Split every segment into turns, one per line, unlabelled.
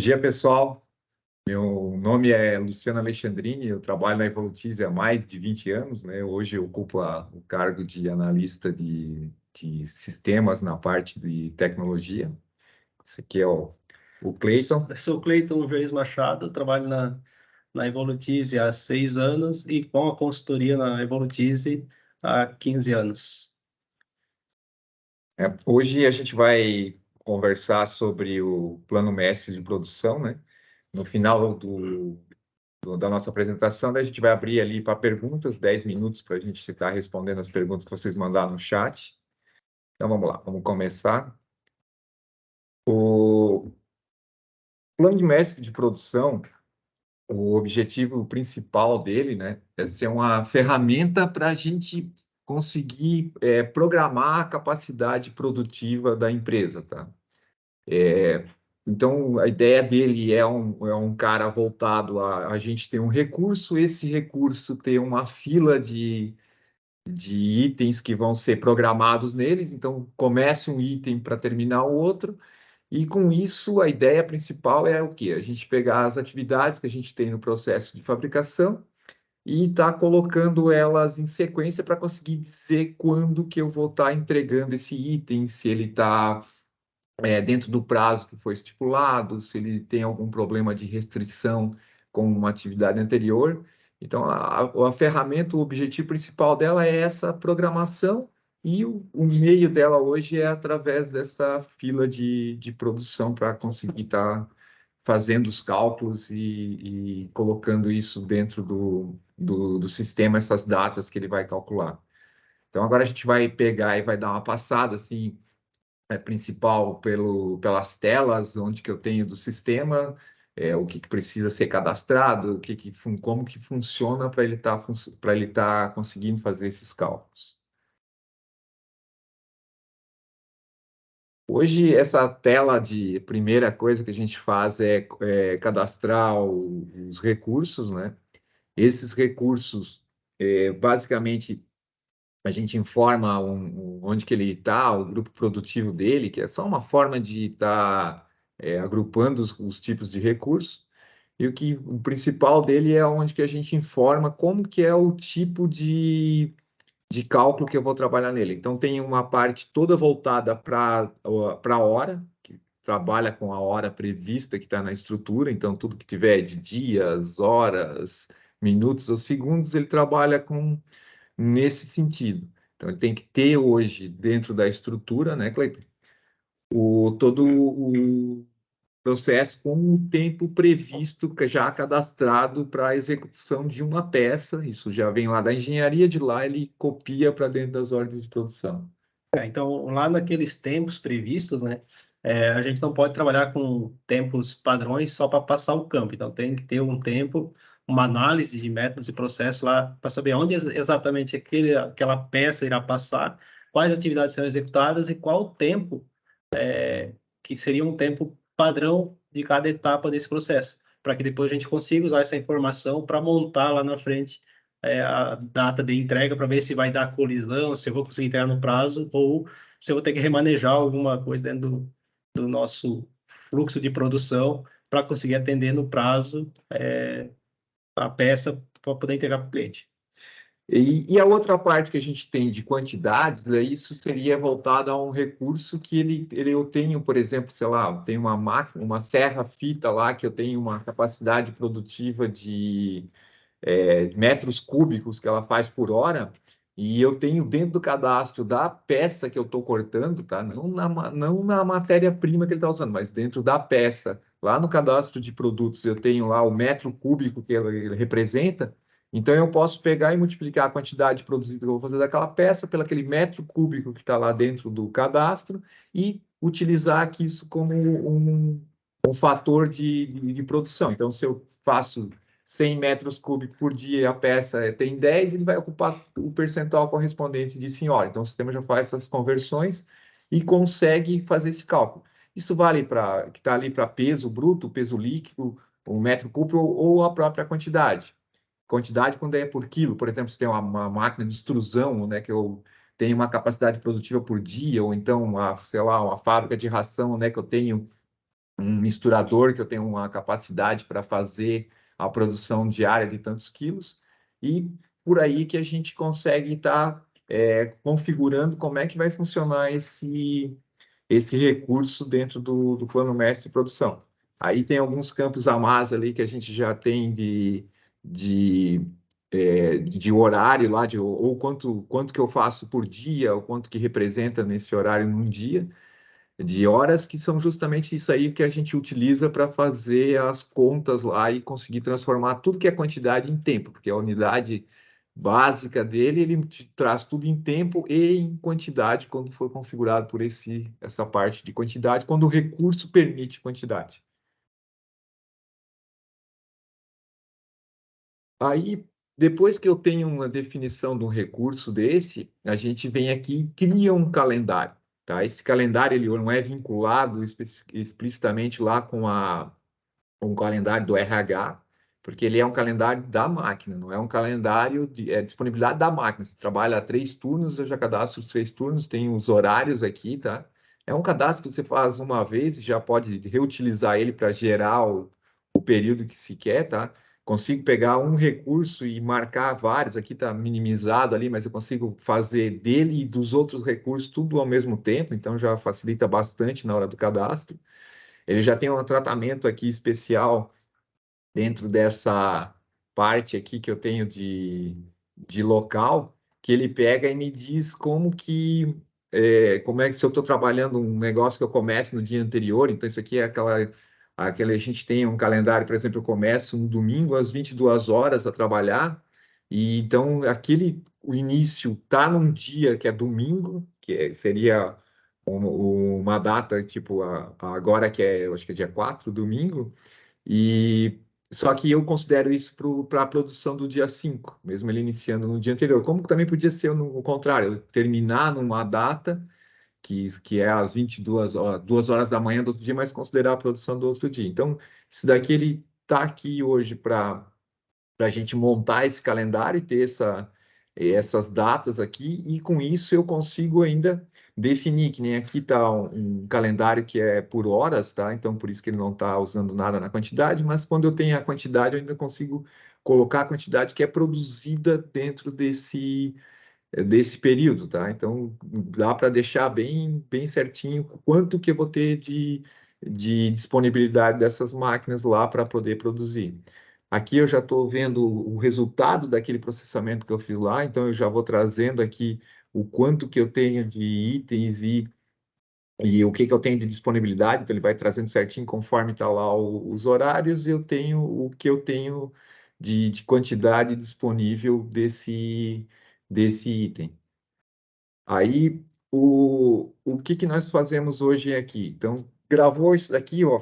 Bom dia, pessoal. Meu nome é Luciano Alexandrini, eu trabalho na Evolutize há mais de 20 anos, né? Hoje eu ocupo o cargo de analista de sistemas na parte de tecnologia. Esse aqui é o Cleiton.
Eu sou o Cleiton Juiz Machado, trabalho na Evolutize há 6 anos e com a consultoria na Evolutize há 15 anos.
Hoje a gente vai conversar sobre o plano mestre de produção, né? No final da nossa apresentação, daí a gente vai abrir ali para perguntas, 10 minutos para a gente estar respondendo as perguntas que vocês mandaram no chat. Então vamos lá, vamos começar. O plano de mestre de produção, o objetivo principal dele, né, é ser uma ferramenta para a gente conseguir programar a capacidade produtiva da empresa, tá? Então, a ideia dele é um cara voltado a gente ter um recurso, esse recurso ter uma fila de itens que vão ser programados neles, então começa um item para terminar o outro, e com isso a ideia principal é o quê? A gente pegar as atividades que a gente tem no processo de fabricação e estar colocando elas em sequência para conseguir dizer quando que eu vou estar entregando esse item, se ele está dentro do prazo que foi estipulado, se ele tem algum problema de restrição com uma atividade anterior. Então, a ferramenta, o objetivo principal dela é essa programação, e o meio dela hoje é através dessa fila de produção para conseguir estar fazendo os cálculos e colocando isso dentro do sistema, essas datas que ele vai calcular. Então, agora a gente vai pegar e vai dar uma passada, assim, principal pelas telas, onde que eu tenho do sistema, o que precisa ser cadastrado, como que funciona para ele tá conseguindo fazer esses cálculos. Hoje, essa tela de primeira coisa que a gente faz é cadastrar os recursos, né? Esses recursos, basicamente, a gente informa onde que ele está, o grupo produtivo dele, que é só uma forma de estar agrupando os tipos de recursos, e o principal dele é onde que a gente informa como que é o tipo de cálculo que eu vou trabalhar nele. Então, tem uma parte toda voltada para a hora, que trabalha com a hora prevista que está na estrutura, então tudo que tiver de dias, horas, minutos ou segundos, ele trabalha nesse sentido. Então, ele tem que ter hoje, dentro da estrutura, né, Cleiton, todo o processo com o tempo previsto, já cadastrado para a execução de uma peça. Isso já vem lá da engenharia, de lá ele copia para dentro das ordens de produção.
Então, lá naqueles tempos previstos, né, a gente não pode trabalhar com tempos padrões só para passar o campo. Então, tem que ter um tempo, uma análise de métodos e processos lá para saber onde exatamente aquela peça irá passar, quais atividades serão executadas e qual o tempo que seria um tempo padrão de cada etapa desse processo, para que depois a gente consiga usar essa informação para montar lá na frente a data de entrega, para ver se vai dar colisão, se eu vou conseguir entregar no prazo, ou se eu vou ter que remanejar alguma coisa dentro do nosso fluxo de produção para conseguir atender no prazo a peça para poder entregar para o cliente.
E a outra parte que a gente tem de quantidades, isso seria voltado a um recurso que eu tenho, por exemplo, sei lá, tem uma máquina, uma serra-fita lá, que eu tenho uma capacidade produtiva de metros cúbicos que ela faz por hora, e eu tenho dentro do cadastro da peça que eu estou cortando, tá? Não na matéria-prima que ele está usando, mas dentro da peça, lá no cadastro de produtos, eu tenho lá o metro cúbico que ele representa. Então, eu posso pegar e multiplicar a quantidade produzida que eu vou fazer daquela peça pelo aquele metro cúbico que está lá dentro do cadastro e utilizar aqui isso como um fator de produção. Então, se eu faço 100 metros cúbicos por dia, a peça tem 10, ele vai ocupar o percentual correspondente disso em hora. Então, o sistema já faz essas conversões e consegue fazer esse cálculo. Isso vale para que está ali para peso bruto, peso líquido, um metro cúbico ou a própria quantidade. Quantidade quando é por quilo, por exemplo, se tem uma máquina de extrusão, né, que eu tenho uma capacidade produtiva por dia, ou então, sei lá, uma fábrica de ração, né, que eu tenho um misturador que eu tenho uma capacidade para fazer a produção diária de tantos quilos, e por aí que a gente consegue estar configurando como é que vai funcionar esse recurso dentro do plano mestre de produção. Aí tem alguns campos a mais ali que a gente já tem de horário lá, ou quanto que eu faço por dia, ou quanto que representa nesse horário num dia, de horas, que são justamente isso aí que a gente utiliza para fazer as contas lá e conseguir transformar tudo que é quantidade em tempo, porque a unidade básica dele, ele te traz tudo em tempo e em quantidade quando for configurado por essa parte de quantidade, quando o recurso permite quantidade. Aí, depois que eu tenho uma definição de um recurso desse, a gente vem aqui e cria um calendário, tá? Esse calendário ele não é vinculado explicitamente lá com um calendário do RH, porque ele é um calendário da máquina, não é um calendário de disponibilidade da máquina. Você trabalha 3 turnos, eu já cadastro os 3 turnos, tem os horários aqui, tá? É um cadastro que você faz uma vez e já pode reutilizar ele para gerar o período que se quer, tá? Consigo pegar um recurso e marcar vários, aqui está minimizado ali, mas eu consigo fazer dele e dos outros recursos tudo ao mesmo tempo, então já facilita bastante na hora do cadastro. Ele já tem um tratamento aqui especial dentro dessa parte aqui que eu tenho de local, que ele pega e me diz como é que se eu estou trabalhando um negócio que eu começo no dia anterior, então isso aqui é aquela a gente tem um calendário, por exemplo, eu começo no domingo às 22 horas a trabalhar, e então o início tá num dia que é domingo, seria uma data, tipo, agora que eu acho que é dia 4 domingo, e só que eu considero isso para a produção do dia 5 mesmo ele iniciando no dia anterior. Como também podia ser no contrário, eu terminar numa data que é às 22 horas, 2 horas da manhã do outro dia, mas considerar a produção do outro dia. Então, isso daqui ele está aqui hoje para a gente montar esse calendário e ter essas datas aqui, e com isso eu consigo ainda definir, que nem aqui está um calendário que é por horas, tá? Então, por isso que ele não está usando nada na quantidade, mas quando eu tenho a quantidade, eu ainda consigo colocar a quantidade que é produzida dentro desse período, tá? Então, dá para deixar bem certinho quanto que eu vou ter de disponibilidade dessas máquinas lá para poder produzir. Aqui eu já estou vendo o resultado daquele processamento que eu fiz lá, então eu já vou trazendo aqui o quanto que eu tenho de itens e o que que eu tenho de disponibilidade, então ele vai trazendo certinho conforme está lá os horários, e eu tenho o que eu tenho de quantidade disponível desse item. Aí, o que que nós fazemos hoje aqui? Então, gravou isso daqui, ó,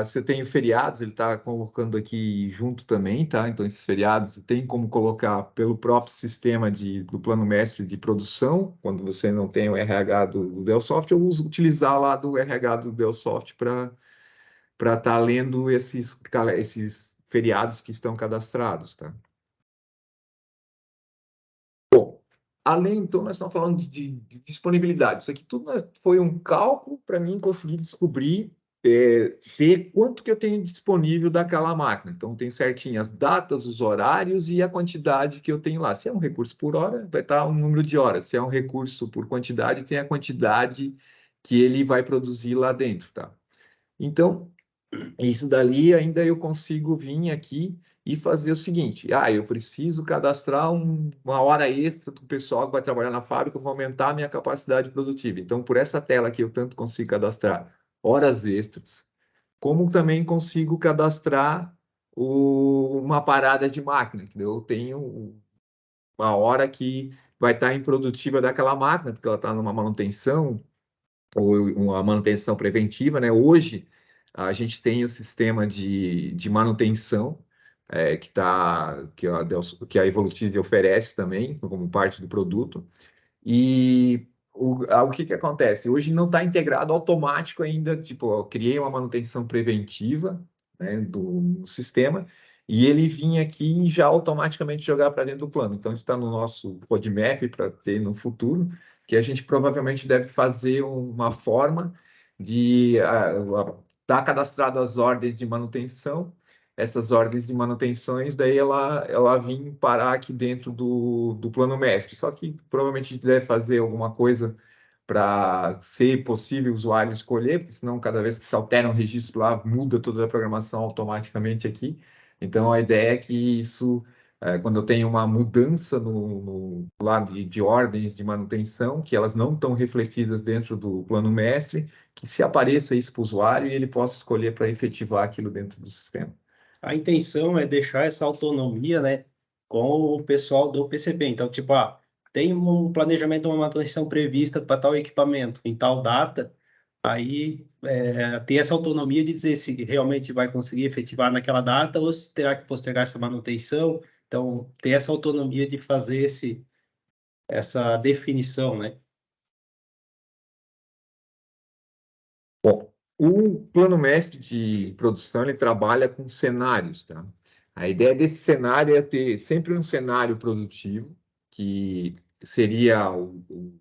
se eu tenho feriados, ele está colocando aqui junto também, tá? Então, esses feriados tem como colocar pelo próprio sistema do plano mestre de produção, quando você não tem o RH do Delsoft, eu uso utilizar lá do RH do Delsoft para estar lendo esses feriados que estão cadastrados, tá? Além, então, nós estamos falando de disponibilidade. Isso aqui tudo foi um cálculo para mim conseguir descobrir, ver quanto que eu tenho disponível daquela máquina. Então, tem certinho as datas, os horários e a quantidade que eu tenho lá. Se é um recurso por hora, vai estar um número de horas. Se é um recurso por quantidade, tem a quantidade que ele vai produzir lá dentro, tá? Então, isso dali ainda eu consigo vir aqui e fazer o seguinte: eu preciso cadastrar uma hora extra do pessoal que vai trabalhar na fábrica, eu vou aumentar a minha capacidade produtiva. Então, por essa tela aqui, eu tanto consigo cadastrar horas extras, como também consigo cadastrar uma parada de máquina, entendeu? Eu tenho uma hora que vai estar improdutiva daquela máquina, porque ela está numa manutenção, ou uma manutenção preventiva, né? Hoje a gente tem o sistema de manutenção que a Evolutive oferece também como parte do produto. E o que que acontece? Hoje não está integrado automático ainda, tipo, eu criei uma manutenção preventiva, né, do sistema, e ele vinha aqui e já automaticamente jogar para dentro do plano. Então, está no nosso roadmap para ter no futuro, que a gente provavelmente deve fazer uma forma de estar está cadastrado as ordens de manutenção, essas ordens de manutenções, daí ela vem parar aqui dentro do plano mestre. Só que provavelmente a gente deve fazer alguma coisa para ser possível o usuário escolher, porque senão cada vez que se altera um registro lá, muda toda a programação automaticamente aqui. Então a ideia é que isso, quando eu tenho uma mudança no lado de ordens de manutenção, que elas não estão refletidas dentro do plano mestre, que se apareça isso para o usuário e ele possa escolher para efetivar aquilo dentro do sistema.
A intenção é deixar essa autonomia, né, com o pessoal do PCB. Então, tipo, tem um planejamento, uma manutenção prevista para tal equipamento em tal data, aí ter essa autonomia de dizer se realmente vai conseguir efetivar naquela data ou se terá que postergar essa manutenção. Então, ter essa autonomia de fazer essa definição, né?
Bom, o plano mestre de produção ele trabalha com cenários, tá? A ideia desse cenário é ter sempre um cenário produtivo, que seria o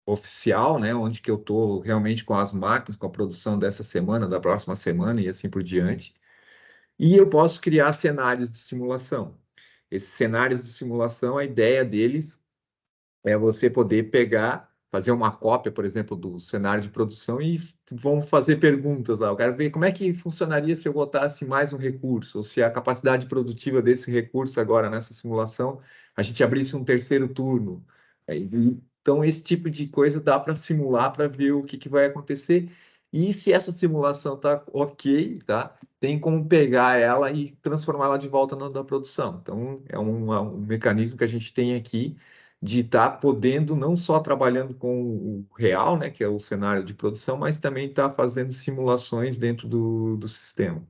oficial, né? Onde que eu estou realmente com as máquinas, com a produção dessa semana, da próxima semana e assim por diante. E eu posso criar cenários de simulação. Esses cenários de simulação, a ideia deles é você poder pegar, fazer uma cópia, por exemplo, do cenário de produção e vão fazer perguntas lá. Eu quero ver como é que funcionaria se eu botasse mais um recurso, ou se a capacidade produtiva desse recurso agora nessa simulação, a gente abrisse um terceiro turno. Então, esse tipo de coisa dá para simular para ver o que vai acontecer. E se essa simulação está ok, tá? Tem como pegar ela e transformá-la de volta na produção. Então, é um mecanismo que a gente tem aqui de estar podendo não só trabalhando com o real, né, que é o cenário de produção, mas também estar fazendo simulações dentro do sistema.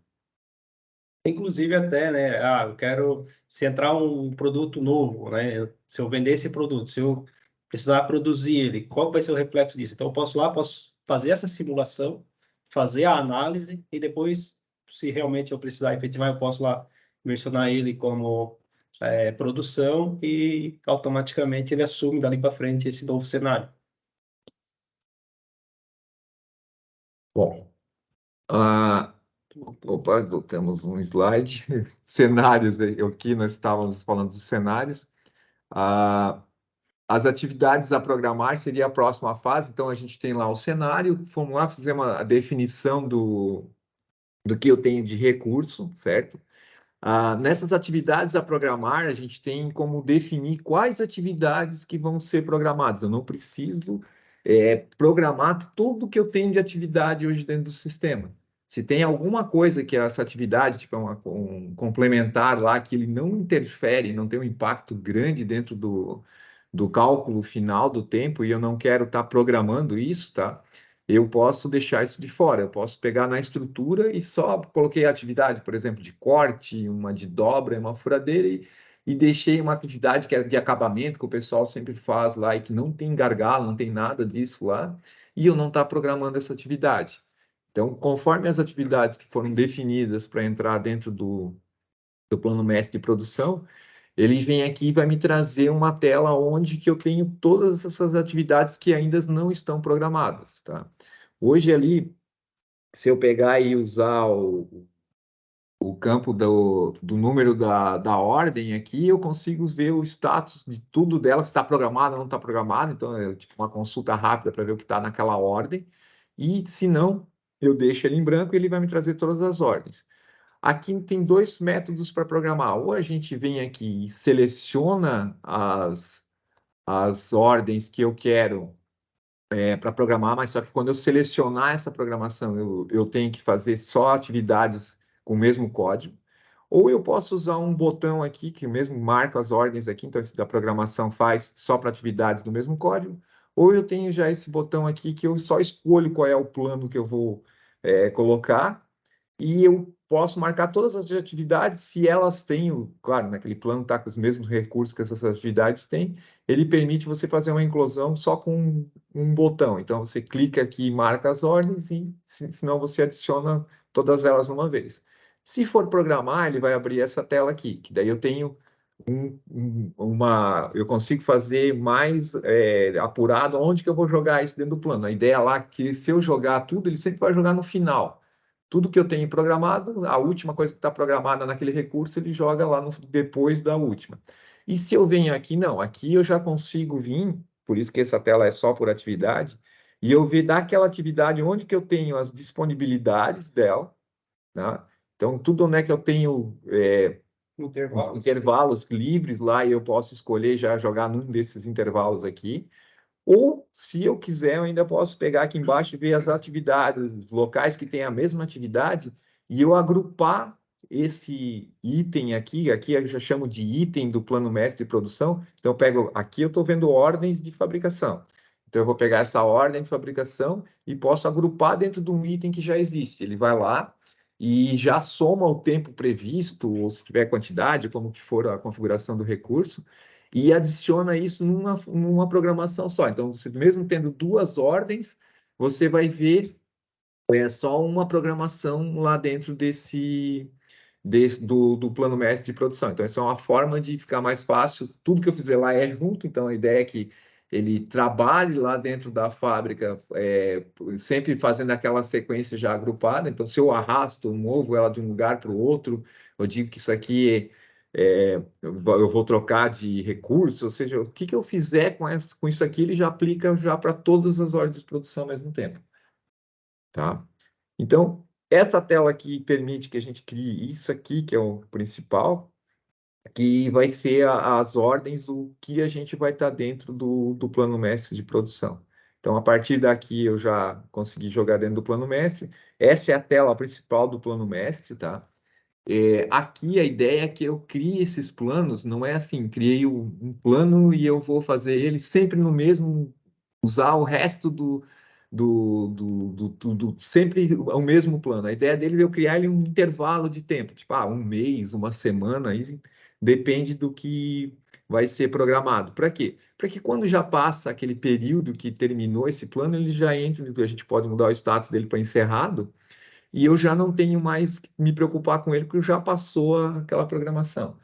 Inclusive até, né, eu quero, se entrar um produto novo, né, se eu vender esse produto, se eu precisar produzir ele, qual vai ser o reflexo disso? Então, eu posso fazer essa simulação, fazer a análise e depois, se realmente eu precisar efetivar, eu posso lá mencionar ele como produção e automaticamente ele assume dali para frente esse novo cenário.
Bom, opa, temos um slide, cenários, aqui nós estávamos falando dos cenários. As atividades a programar seria a próxima fase, então a gente tem lá o cenário, vamos lá fazer a definição do que eu tenho de recurso, certo? Nessas atividades a programar, a gente tem como definir quais atividades que vão ser programadas. Eu não preciso programar tudo que eu tenho de atividade hoje dentro do sistema. Se tem alguma coisa que essa atividade, tipo um complementar lá, que ele não interfere, não tem um impacto grande dentro do cálculo final do tempo, e eu não quero estar programando isso, tá? Eu posso deixar isso de fora. Eu posso pegar na estrutura e só coloquei a atividade, por exemplo, de corte, uma de dobra, uma furadeira e deixei uma atividade que é de acabamento, que o pessoal sempre faz lá e que não tem gargalo, não tem nada disso lá, e eu não estou programando essa atividade. Então, conforme as atividades que foram definidas para entrar dentro do plano mestre de produção, ele vem aqui e vai me trazer uma tela onde que eu tenho todas essas atividades que ainda não estão programadas, tá? Hoje ali, se eu pegar e usar o campo do número da ordem aqui, eu consigo ver o status de tudo dela, se está programado ou não está programado, então é tipo uma consulta rápida para ver o que está naquela ordem, e se não, eu deixo ele em branco e ele vai me trazer todas as ordens. Aqui tem dois métodos para programar. Ou a gente vem aqui e seleciona as ordens que eu quero para programar, mas só que quando eu selecionar essa programação, eu tenho que fazer só atividades com o mesmo código. Ou eu posso usar um botão aqui que mesmo marca as ordens aqui, então esse da programação faz só para atividades do mesmo código. Ou eu tenho já esse botão aqui que eu só escolho qual é o plano que eu vou colocar e eu posso marcar todas as atividades se elas têm, claro, naquele plano está com os mesmos recursos que essas atividades têm, ele permite você fazer uma inclusão só com um botão. Então, você clica aqui e marca as ordens e, senão, você adiciona todas elas uma vez. Se for programar, ele vai abrir essa tela aqui, que daí eu tenho eu consigo fazer mais apurado onde que eu vou jogar isso dentro do plano. A ideia lá é que se eu jogar tudo, ele sempre vai jogar no final. tudo que eu tenho programado, a última coisa que está programada naquele recurso, ele joga lá depois da última. E se eu venho aqui, não, aqui eu já consigo vir, por isso que essa tela é só por atividade, e eu ver daquela atividade onde que eu tenho as disponibilidades dela, né? Então, tudo onde é que eu tenho os intervalos livres lá, e eu posso escolher já jogar num desses intervalos aqui. Ou, se eu quiser, eu ainda posso pegar aqui embaixo e ver as atividades, locais que têm a mesma atividade, e eu agrupar esse item aqui eu já chamo de item do plano mestre de produção. Então, eu pego, aqui eu estou vendo ordens de fabricação. Então, eu vou pegar essa ordem de fabricação e posso agrupar dentro de um item que já existe. Ele vai lá e já soma o tempo previsto, ou se tiver quantidade, como que for a configuração do recurso, e adiciona isso numa programação só. Então, você mesmo tendo duas ordens, você vai ver só uma programação lá dentro do plano mestre de produção. Então, essa é uma forma de ficar mais fácil. Tudo que eu fizer lá é junto, então a ideia é que ele trabalhe lá dentro da fábrica, sempre fazendo aquela sequência já agrupada. Então, se eu arrasto, movo ela de um lugar para o outro, eu digo que isso aqui eu vou trocar de recurso, ou seja, o que eu fizer com isso aqui, ele já aplica já para todas as ordens de produção ao mesmo tempo. Tá? Então, essa tela aqui permite que a gente crie isso aqui, que é o principal, que vai ser as ordens, o que a gente vai estar dentro do plano mestre de produção. Então, a partir daqui, eu já consegui jogar dentro do plano mestre. Essa é a tela principal do plano mestre, tá? Aqui a ideia é que eu crie esses planos, não é assim, criei um plano e eu vou fazer ele sempre no mesmo, usar o resto sempre o mesmo plano. A ideia deles é eu criar ele um intervalo de tempo, tipo, um mês, uma semana, aí depende do que vai ser programado. Para quê? Para que quando já passa aquele período que terminou esse plano, ele já entra, a gente pode mudar o status dele para encerrado, e eu já não tenho mais que me preocupar com ele, porque já passou aquela programação.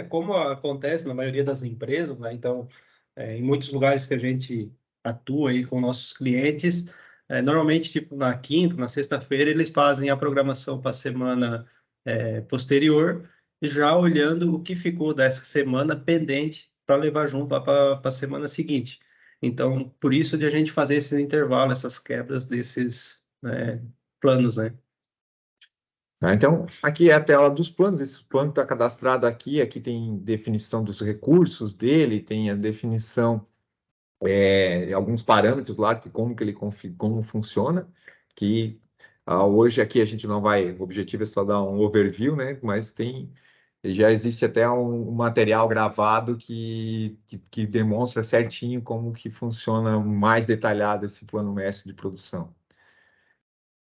Como acontece na maioria das empresas, né? Então, em muitos lugares que a gente atua aí com nossos clientes, normalmente, tipo, na quinta, na sexta-feira, eles fazem a programação para a semana posterior, já olhando o que ficou dessa semana pendente para levar junto para a semana seguinte. Então, por isso de a gente fazer esses intervalos, essas quebras desses planos, né?
Tá? Então, aqui é a tela dos planos. Esse plano está cadastrado aqui. Aqui tem definição dos recursos dele, tem a definição, alguns parâmetros lá, como que ele como funciona. Que hoje aqui a gente não vai. O objetivo é só dar um overview, né? Mas já existe até um material gravado que demonstra certinho como que funciona mais detalhado esse plano mestre de produção.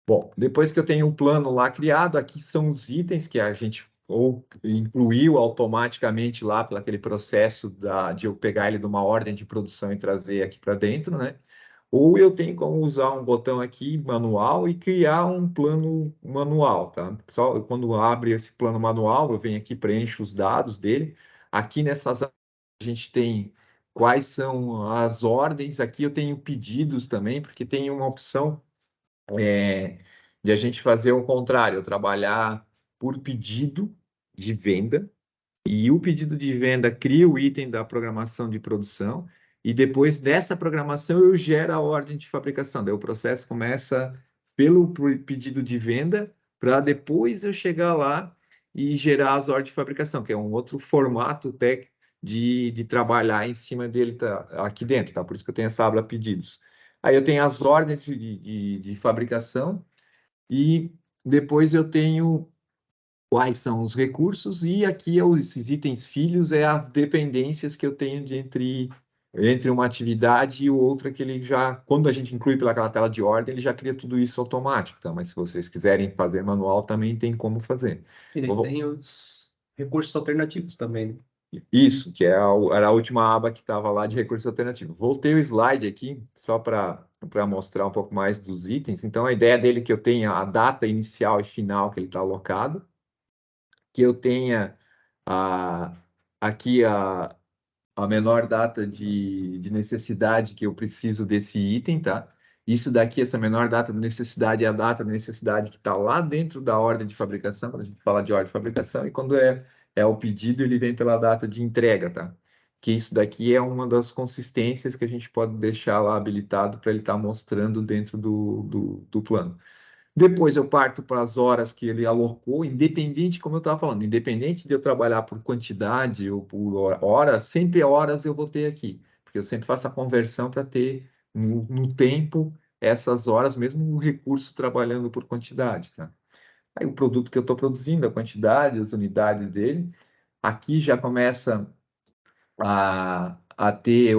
Bom, depois que eu tenho o plano lá criado, aqui são os itens que a gente ou incluiu automaticamente lá pelo aquele processo de eu pegar ele de uma ordem de produção e trazer aqui para dentro, né? Ou eu tenho como usar um botão aqui manual e criar um plano manual, tá? Só quando abre esse plano manual, eu venho aqui, preencho os dados dele. Aqui nessas a gente tem quais são as ordens. Aqui eu tenho pedidos também, porque tem uma opção de a gente fazer o contrário, eu trabalhar por pedido de venda, e o pedido de venda cria o item da programação de produção, e depois dessa programação eu gero a ordem de fabricação. Daí o processo começa pelo pedido de venda, para depois eu chegar lá e gerar as ordens de fabricação, que é um outro formato de trabalhar em cima dele aqui dentro, tá? Por isso que eu tenho essa aba pedidos. Aí eu tenho as ordens de fabricação, e depois eu tenho quais são os recursos, e aqui esses itens filhos as dependências que eu tenho entre uma atividade e outra, que ele já, quando a gente inclui pelaquela tela de ordem, ele já cria tudo isso automático, tá? Mas se vocês quiserem fazer manual, também tem como fazer.
E daí tem os recursos alternativos também, né?
Isso, que era a última aba que estava lá de recursos alternativos. Voltei o slide aqui, só para mostrar um pouco mais dos itens. Então, a ideia dele é que eu tenha a data inicial e final que ele está alocado, que eu tenha a, aqui a menor data de necessidade que eu preciso desse item, tá? Isso daqui, essa menor data de necessidade, é a data de necessidade que está lá dentro da ordem de fabricação, quando a gente fala de ordem de fabricação, e quando é o pedido, ele vem pela data de entrega, tá? Que isso daqui é uma das consistências que a gente pode deixar lá habilitado para ele estar mostrando dentro do plano. Depois eu parto para as horas que ele alocou, independente, como eu estava falando, independente de eu trabalhar por quantidade ou por horas, sempre horas eu vou ter aqui, porque eu sempre faço a conversão para ter no tempo essas horas, mesmo o recurso trabalhando por quantidade, tá? Aí o produto que eu estou produzindo, a quantidade, as unidades dele, aqui já começa a ter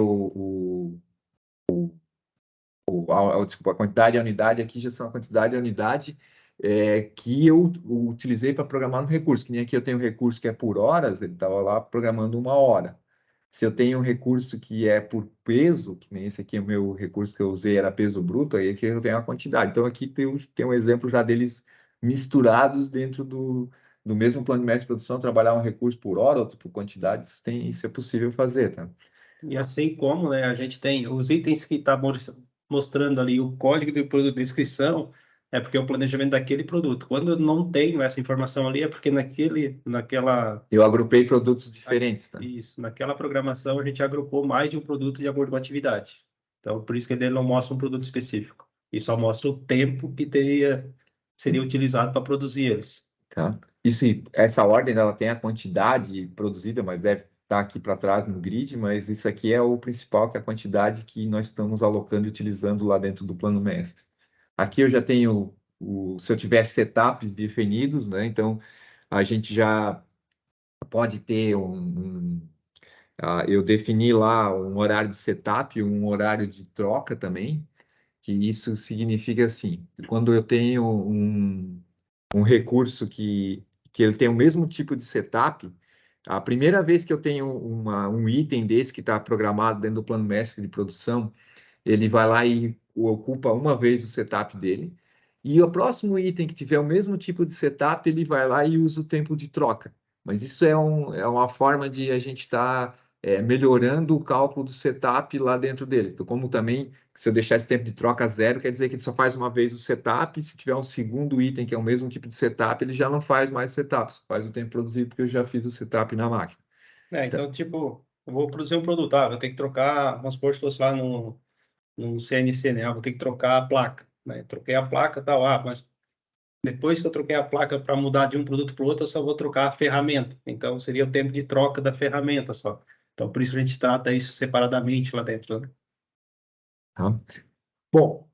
desculpa, a quantidade e a unidade aqui já são a quantidade e a unidade que eu utilizei para programar no recurso. Que nem aqui eu tenho um recurso que é por horas, ele estava lá programando 1 hora. Se eu tenho um recurso que é por peso, que nem esse aqui, o meu recurso que eu usei era peso bruto, aí aqui eu tenho a quantidade. Então aqui tem um exemplo já deles misturados dentro do mesmo plano de mestre de produção, trabalhar um recurso por hora, outro por quantidade, isso é possível fazer, tá?
E assim como, né, a gente tem os itens que está mostrando ali o código do produto de descrição, é porque é o planejamento daquele produto. Quando eu não tenho essa informação ali, é porque naquela,
Eu agrupei produtos diferentes, tá?
isso, naquela programação a gente agrupou mais de um produto de acordo com a atividade. Então, por isso que ele não mostra um produto específico. E só mostra o tempo que seria utilizado para produzir eles.
Tá? Essa ordem ela tem a quantidade produzida, mas deve estar aqui para trás no grid, mas isso aqui é o principal, que é a quantidade que nós estamos alocando e utilizando lá dentro do plano mestre. Aqui eu já tenho, se eu tiver setups definidos, né? Então a gente já pode ter eu defini lá um horário de setup, um horário de troca também, que isso significa assim, quando eu tenho um recurso que ele tem o mesmo tipo de setup, a primeira vez que eu tenho um item desse que está programado dentro do plano mestre de produção, ele vai lá e ocupa uma vez o setup dele. E o próximo item que tiver o mesmo tipo de setup, ele vai lá e usa o tempo de troca. Mas isso é uma forma de a gente estar melhorando o cálculo do setup lá dentro dele. Então, como também, se eu deixar esse tempo de troca zero, quer dizer que ele só faz uma vez o setup, e se tiver um segundo item que é o mesmo tipo de setup, ele já não faz mais setup, só faz o tempo produzido porque eu já fiz o setup na máquina. Então,
Então, tipo, eu vou produzir um produto, eu tenho que trocar, vamos supor, se fosse lá no CNC, né? Vou ter que trocar a placa, né? Troquei a placa, tal, mas depois que eu troquei a placa para mudar de um produto para o outro, eu só vou trocar a ferramenta. Então, seria o tempo de troca da ferramenta só. Então, por isso a gente trata isso separadamente lá dentro, né?
tá? Bom,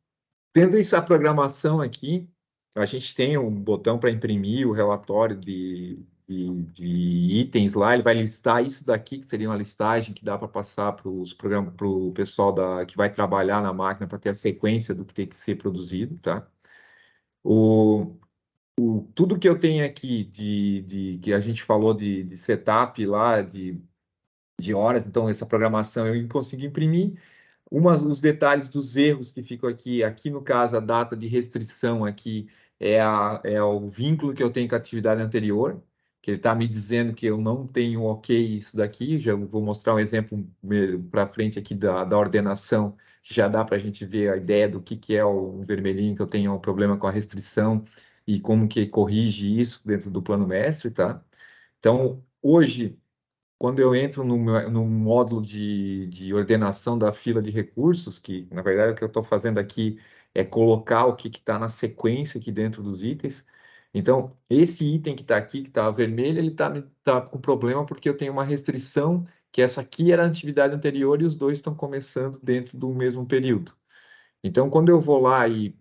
tendo essa programação aqui, a gente tem um botão para imprimir o relatório de itens lá, ele vai listar isso daqui, que seria uma listagem que dá para passar para o pessoal que vai trabalhar na máquina para ter a sequência do que tem que ser produzido, tá? O, tudo que eu tenho aqui que a gente falou de setup lá, de horas, então essa programação eu consigo imprimir. Os detalhes dos erros que ficam aqui, aqui no caso, a data de restrição aqui é o vínculo que eu tenho com a atividade anterior, que ele está me dizendo que eu não tenho ok isso daqui, já vou mostrar um exemplo para frente aqui da ordenação, que já dá para a gente ver a ideia do que é o vermelhinho, que eu tenho um problema com a restrição e como que corrige isso dentro do plano mestre, tá? Então, hoje, quando eu entro no módulo de ordenação da fila de recursos, que na verdade o que eu estou fazendo aqui é colocar o que está na sequência aqui dentro dos itens. Então, esse item que está aqui, que está vermelho, ele tá com problema porque eu tenho uma restrição, que essa aqui era a atividade anterior e os dois estão começando dentro do mesmo período. Então, quando eu vou lá e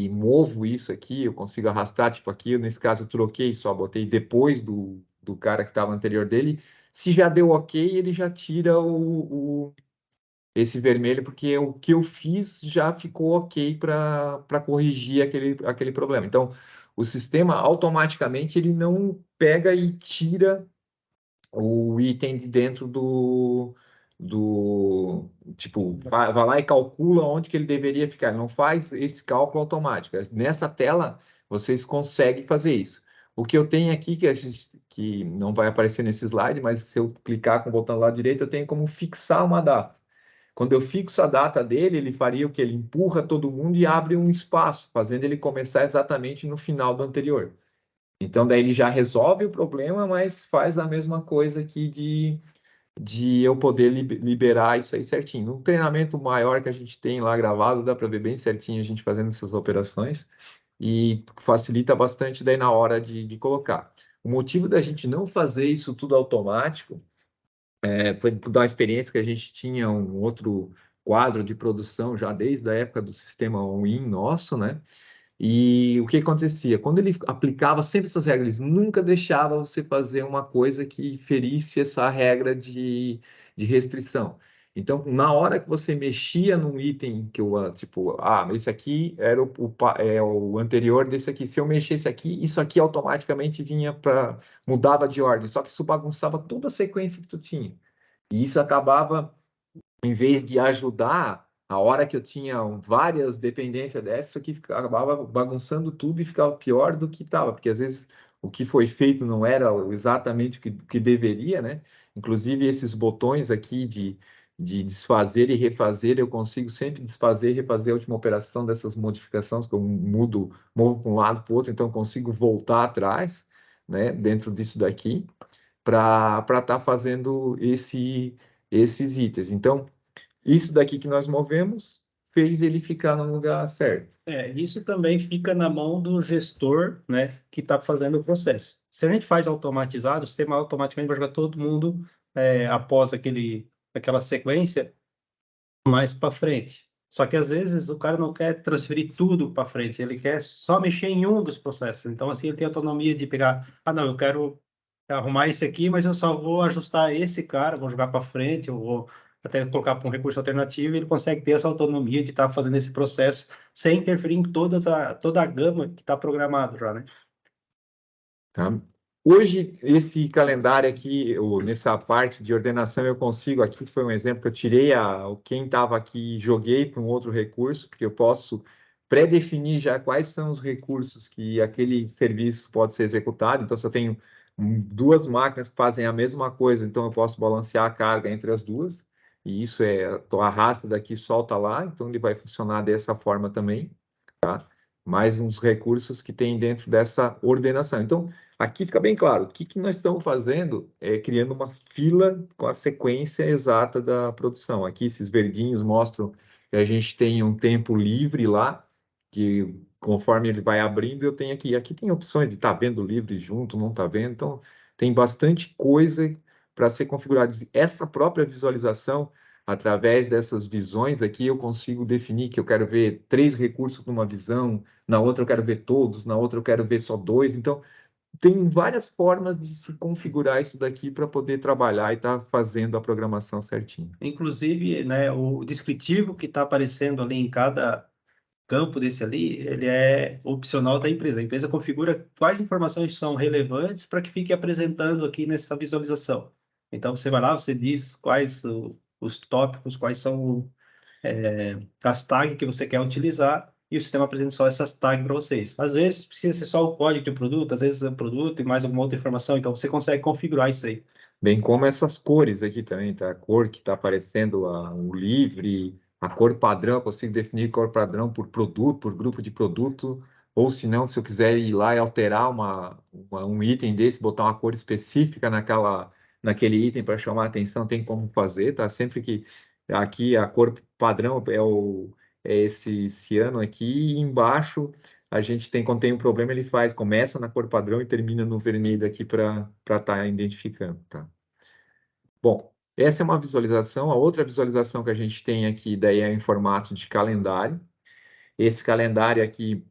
movo isso aqui, eu consigo arrastar, tipo aqui, nesse caso eu troquei só, botei depois do cara que estava anterior dele, se já deu ok, ele já tira esse vermelho, porque o que eu fiz já ficou ok para corrigir aquele problema. Então, o sistema automaticamente ele não pega e tira o item de dentro tipo, vai lá e calcula onde que ele deveria ficar. Ele não faz esse cálculo automático. Nessa tela, vocês conseguem fazer isso. O que eu tenho aqui, que não vai aparecer nesse slide, mas se eu clicar com o botão lá direito, eu tenho como fixar uma data. Quando eu fixo a data dele, ele faria o que? Ele empurra todo mundo e abre um espaço, fazendo ele começar exatamente no final do anterior. Então, daí ele já resolve o problema, mas faz a mesma coisa aqui de eu poder liberar isso aí certinho. No treinamento maior que a gente tem lá gravado, dá para ver bem certinho a gente fazendo essas operações e facilita bastante daí na hora de colocar. O motivo da gente não fazer isso tudo automático foi por dar uma experiência que a gente tinha um outro quadro de produção já desde a época do sistema Win nosso, né? E o que acontecia? Quando ele aplicava sempre essas regras, ele nunca deixava você fazer uma coisa que ferisse essa regra de restrição. Então, na hora que você mexia num item que eu, tipo, esse aqui era o anterior desse aqui. Se eu mexesse aqui, isso aqui automaticamente vinha para mudava de ordem. Só que isso bagunçava toda a sequência que tu tinha. E isso acabava em vez de ajudar, a hora que eu tinha várias dependências dessas, isso aqui acabava bagunçando tudo e ficava pior do que estava, porque às vezes o que foi feito não era exatamente o que deveria, né? Inclusive esses botões aqui de desfazer e refazer, eu consigo sempre desfazer e refazer a última operação dessas modificações, que eu movo para um lado para o outro, então eu consigo voltar atrás, né, dentro disso daqui, para estar fazendo esses itens. Então, isso daqui que nós movemos fez ele ficar no lugar certo.
Isso também fica na mão do gestor, né, que está fazendo o processo. Se a gente faz automatizado, o sistema automaticamente vai jogar todo mundo após aquela sequência mais para frente. Só que às vezes o cara não quer transferir tudo para frente, ele quer só mexer em um dos processos. Então, assim, ele tem autonomia de pegar, não, eu quero arrumar esse aqui, mas eu só vou ajustar esse cara, vou jogar para frente, eu vou até colocar para um recurso alternativo, e ele consegue ter essa autonomia de estar fazendo esse processo sem interferir em toda a gama que está programado já, né?
Tá? Hoje, esse calendário aqui, nessa parte de ordenação, eu consigo, aqui foi um exemplo que eu tirei quem estava aqui e joguei para um outro recurso, porque eu posso pré-definir já quais são os recursos que aquele serviço pode ser executado. Então, se eu tenho duas máquinas que fazem a mesma coisa, então eu posso balancear a carga entre as duas, e isso tu arrasta daqui, solta lá, então ele vai funcionar dessa forma também, tá? Mais uns recursos que tem dentro dessa ordenação. Então, aqui fica bem claro, o que nós estamos fazendo é criando uma fila com a sequência exata da produção. Aqui esses verdinhos mostram que a gente tem um tempo livre lá, que conforme ele vai abrindo, eu tenho aqui. Aqui tem opções de estar vendo o livre junto, não está vendo, então tem bastante coisa para ser configurada. Essa própria visualização, através dessas visões aqui, eu consigo definir que eu quero ver 3 recursos numa visão, na outra eu quero ver todos, na outra eu quero ver só 2. Então, tem várias formas de se configurar isso daqui para poder trabalhar e estar fazendo a programação certinho.
Inclusive, né, o descritivo que está aparecendo ali em cada campo desse ali, ele é opcional da empresa. A empresa configura quais informações são relevantes para que fique apresentando aqui nessa visualização. Então, você vai lá, você diz quais os tópicos, quais são as tags que você quer utilizar, e o sistema apresenta só essas tags para vocês. Às vezes, precisa ser só o código do produto, às vezes é o produto e mais alguma outra informação, então você consegue configurar isso aí.
Bem como essas cores aqui também, tá? A cor que está aparecendo, o livre, a cor padrão, eu consigo definir cor padrão por produto, por grupo de produto, ou se não, se eu quiser ir lá e alterar um item desse, botar uma cor específica naquele item para chamar a atenção, tem como fazer, tá? Sempre que aqui a cor padrão é esse ciano aqui, e embaixo a gente tem, quando tem um problema, ele começa na cor padrão e termina no vermelho aqui para estar identificando, tá? Bom, essa é uma visualização. A outra visualização que a gente tem aqui, daí é em formato de calendário. Esse calendário aqui,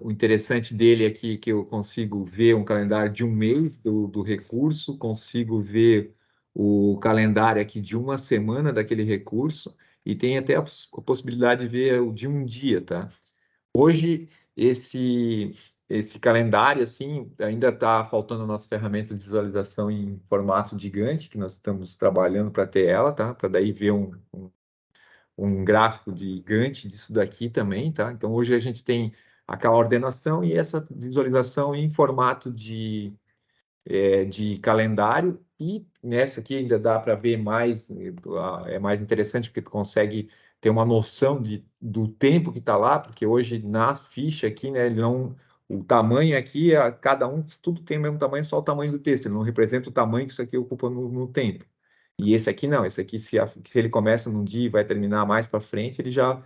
o interessante dele aqui é que eu consigo ver um calendário de um mês do recurso, consigo ver o calendário aqui de uma semana daquele recurso, e tem até a possibilidade de ver o de um dia, tá? Hoje, esse calendário, assim, ainda está faltando a nossa ferramenta de visualização em formato gigante, que nós estamos trabalhando para ter ela, tá? Para daí ver um gráfico gigante disso daqui também, tá? Então, hoje a gente tem aquela ordenação e essa visualização em formato de calendário, e nessa aqui ainda dá para ver mais, é mais interessante porque tu consegue ter uma noção do tempo que está lá, porque hoje na ficha aqui, né, ele não, o tamanho aqui, cada um, tudo tem o mesmo tamanho, só o tamanho do texto, ele não representa o tamanho que isso aqui ocupa no tempo. E esse aqui não, esse aqui, se ele começa num dia e vai terminar mais para frente, ele já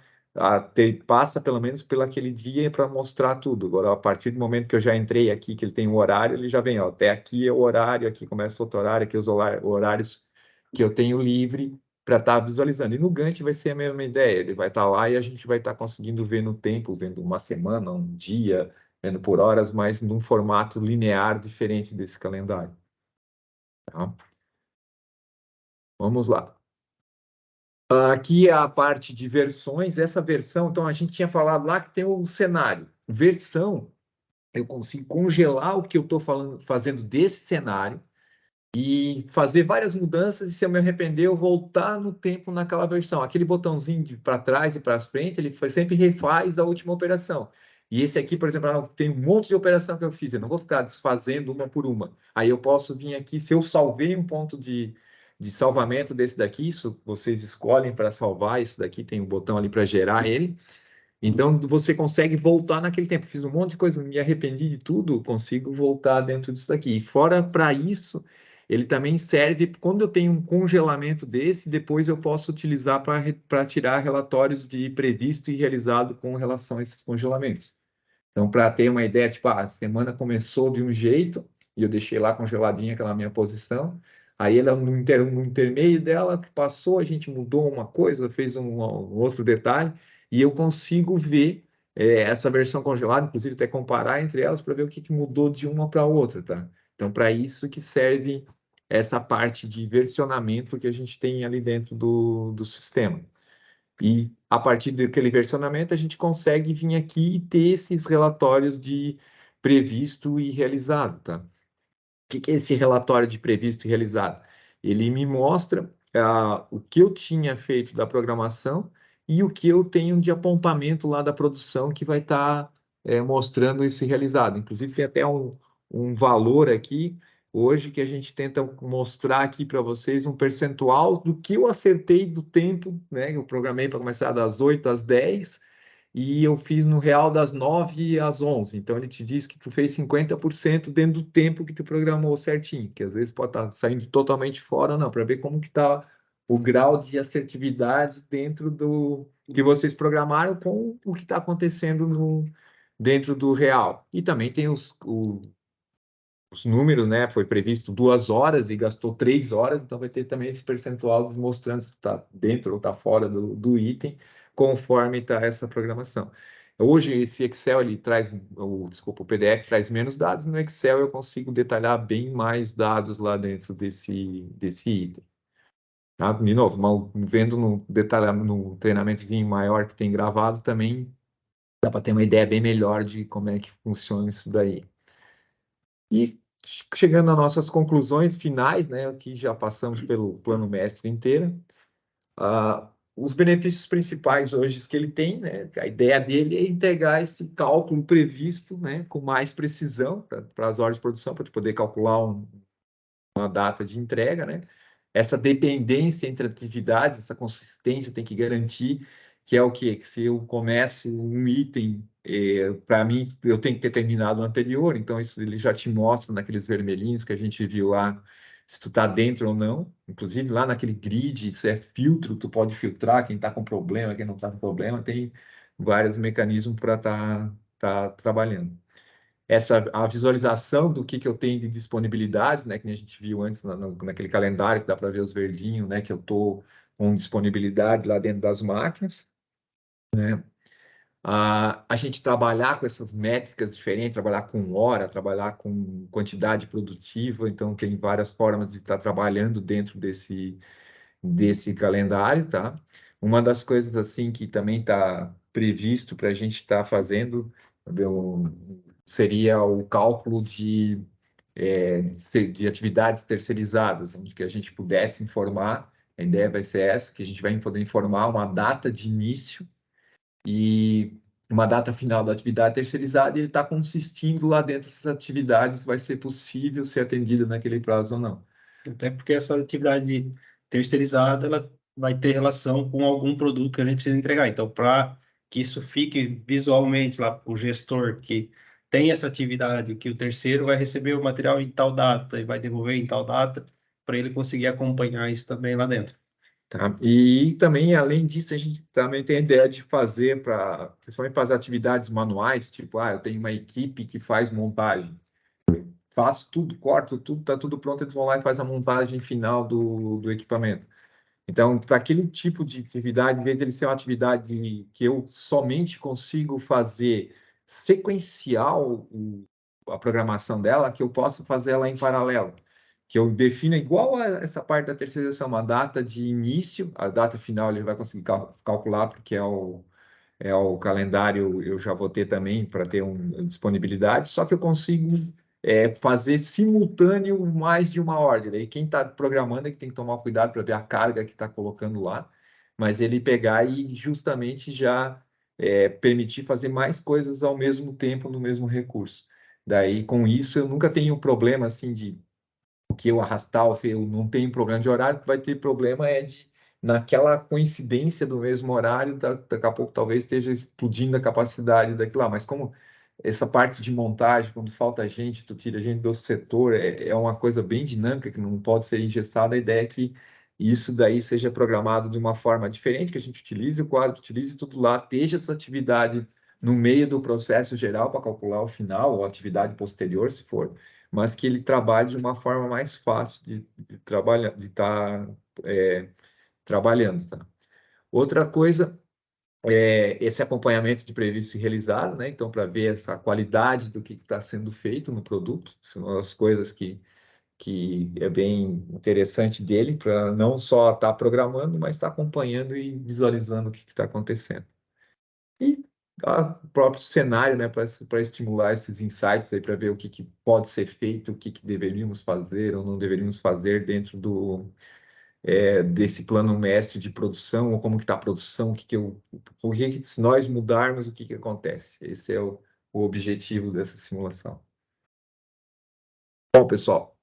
passa pelo menos pelo aquele dia para mostrar tudo. Agora, a partir do momento que eu já entrei aqui, que ele tem um horário, ele já vem, ó, até aqui é o horário, aqui começa outro horário, aqui os horários que eu tenho livre para estar visualizando. E no Gantt vai ser a mesma ideia, ele vai estar lá e a gente vai estar conseguindo ver no tempo, vendo uma semana, um dia, vendo por horas, mas num formato linear diferente desse calendário. Tá? Vamos lá. Aqui é a parte de versões. Essa versão, então, a gente tinha falado lá que tem o cenário. Versão, eu consigo congelar o que eu estou fazendo desse cenário e fazer várias mudanças, e se eu me arrepender, eu voltar no tempo naquela versão. Aquele botãozinho de para trás e para frente, ele sempre refaz a última operação. E esse aqui, por exemplo, tem um monte de operação que eu fiz, eu não vou ficar desfazendo uma por uma. Aí eu posso vir aqui, se eu salvei um ponto de salvamento desse daqui, isso vocês escolhem para salvar, isso daqui tem um botão ali para gerar ele. Então você consegue voltar naquele tempo. Fiz um monte de coisa, me arrependi de tudo, consigo voltar dentro disso daqui. E fora para isso, ele também serve quando eu tenho um congelamento desse, depois eu posso utilizar para tirar relatórios de previsto e realizado com relação a esses congelamentos. Então, para ter uma ideia, tipo, a semana começou de um jeito e eu deixei lá congeladinha aquela minha posição. Aí ela no intermeio dela que passou, a gente mudou uma coisa, fez um outro detalhe e eu consigo ver essa versão congelada, inclusive até comparar entre elas para ver o que mudou de uma para outra, tá? Então, para isso que serve essa parte de versionamento que a gente tem ali dentro do sistema. E a partir daquele versionamento, a gente consegue vir aqui e ter esses relatórios de previsto e realizado, tá? O que é esse relatório de previsto e realizado? Ele me mostra o que eu tinha feito da programação e o que eu tenho de apontamento lá da produção que vai estar mostrando esse realizado. Inclusive, tem até um valor aqui, hoje, que a gente tenta mostrar aqui para vocês um percentual do que eu acertei do tempo, né? Eu programei para começar das 8 às 10 e eu fiz no real das 9 às 11. Então, ele te diz que tu fez 50% dentro do tempo que tu programou certinho, que às vezes pode estar saindo totalmente fora, não, para ver como que está o grau de assertividade dentro do que vocês programaram com o que está acontecendo dentro do real. E também tem os números, né? Foi previsto 2 horas e gastou 3 horas, então vai ter também esse percentual mostrando se está dentro ou está fora do item, conforme está essa programação. Hoje, esse Excel, ele traz, desculpa, o PDF traz menos dados, no Excel eu consigo detalhar bem mais dados lá dentro desse item. Tá? De novo, vendo no no treinamentozinho maior que tem gravado, também dá para ter uma ideia bem melhor de como é que funciona isso daí. E chegando às nossas conclusões finais, né, aqui já passamos pelo plano mestre inteiro, os benefícios principais hoje que ele tem, né, a ideia dele é entregar esse cálculo previsto, né, com mais precisão para as horas de produção, para poder calcular uma data de entrega, né? Essa dependência entre atividades, essa consistência tem que garantir que é o quê? Que se eu começo um item, para mim, eu tenho que ter terminado o anterior, então isso ele já te mostra naqueles vermelhinhos que a gente viu lá, se tu está dentro ou não. Inclusive lá naquele grid, isso é filtro, tu pode filtrar quem está com problema, quem não está com problema, tem vários mecanismos para tá trabalhando a visualização do que eu tenho de disponibilidades, né, que a gente viu antes naquele calendário que dá para ver os verdinhos, né, que eu estou com disponibilidade lá dentro das máquinas, né? A gente trabalhar com essas métricas diferentes, trabalhar com hora, trabalhar com quantidade produtiva, então tem várias formas de estar trabalhando dentro desse calendário, tá? Uma das coisas assim que também está previsto para a gente estar fazendo seria o cálculo de atividades terceirizadas, onde que a gente pudesse informar, a ideia vai ser essa, que a gente vai poder informar uma data de início e uma data final da atividade terceirizada, e ele está consistindo lá dentro dessas atividades, vai ser possível ser atendido naquele prazo ou não.
Até porque essa atividade terceirizada, ela vai ter relação com algum produto que a gente precisa entregar. Então, para que isso fique visualmente lá, o gestor que tem essa atividade, que o terceiro vai receber o material em tal data e vai devolver em tal data, para ele conseguir acompanhar isso também lá dentro.
Tá? E também, além disso, a gente também tem a ideia de fazer para, principalmente para as atividades manuais, tipo, eu tenho uma equipe que faz montagem, faço tudo, corto tudo, tá tudo pronto, eles vão lá e fazem a montagem final do equipamento. Então, para aquele tipo de atividade, em vez dele ser uma atividade que eu somente consigo fazer sequencial a programação dela, que eu possa fazer ela em paralelo, que eu defina igual a essa parte da terceirização, uma data de início, a data final ele vai conseguir calcular, porque é o calendário, eu já vou ter também para ter uma disponibilidade, só que eu consigo fazer simultâneo mais de uma ordem. Aí quem está programando é que tem que tomar cuidado para ver a carga que está colocando lá, mas ele pegar e justamente já permitir fazer mais coisas ao mesmo tempo no mesmo recurso. Daí, com isso, eu nunca tenho problema assim de o que eu arrastar, eu não tenho problema de horário, vai ter problema de naquela coincidência do mesmo horário, daqui a pouco talvez esteja explodindo a capacidade daquilo lá, mas como essa parte de montagem, quando falta gente, tu tira gente do setor, é uma coisa bem dinâmica que não pode ser engessada, a ideia é que isso daí seja programado de uma forma diferente, que a gente utilize o quadro, utilize tudo lá, esteja essa atividade no meio do processo geral para calcular o final, ou atividade posterior, se for, mas que ele trabalhe de uma forma mais fácil de trabalhar, de estar trabalhando, tá? Outra coisa é esse acompanhamento de previsto e realizado, né? Então, para ver essa qualidade do que está sendo feito no produto, são as coisas que é bem interessante dele, para não só estar programando, mas estar acompanhando e visualizando o que está acontecendo. E o próprio cenário, né, para estimular esses insights aí, para ver o que pode ser feito, que deveríamos fazer ou não deveríamos fazer dentro desse plano mestre de produção, ou como que está a produção, se nós mudarmos, o que acontece. Esse é o objetivo dessa simulação. Bom, pessoal,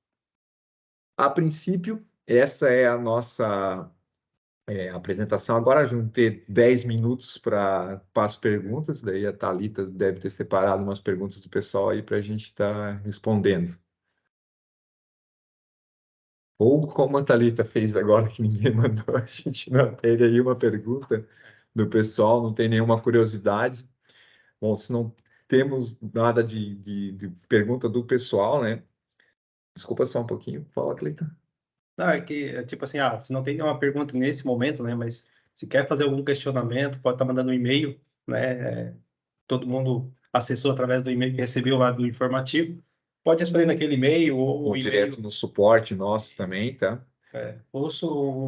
a princípio, essa é a nossa apresentação. Agora vamos ter 10 minutos para as perguntas, daí a Thalita deve ter separado umas perguntas do pessoal aí para a gente estar respondendo. Ou como a Thalita fez agora, que ninguém mandou, a gente não teve aí uma pergunta do pessoal, não tem nenhuma curiosidade. Bom, se não temos nada de pergunta do pessoal, né? Desculpa só um pouquinho. Fala, Thalita.
Não, é que, tipo assim, se não tem nenhuma pergunta nesse momento, né, mas se quer fazer algum questionamento, pode estar mandando um e-mail, né, todo mundo acessou através do e-mail que recebeu lá do informativo, pode responder naquele e-mail ou o
Ou
e-mail,
direto no suporte nosso também, tá?
ou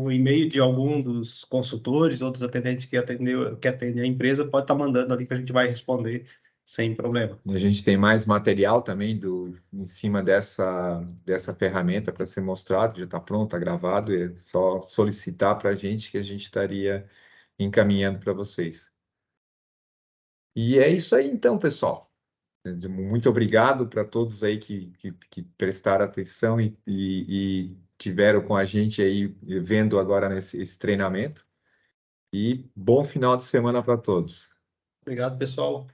o e-mail de algum dos consultores ou dos atendentes que atendem a empresa, pode estar mandando ali que a gente vai responder sem problema.
A gente tem mais material também em cima dessa ferramenta para ser mostrado, já está pronto, está gravado, é só solicitar para a gente que a gente estaria encaminhando para vocês. E é isso aí então, pessoal. Muito obrigado para todos aí que prestaram atenção e tiveram com a gente aí vendo agora esse treinamento. E bom final de semana para todos.
Obrigado, pessoal.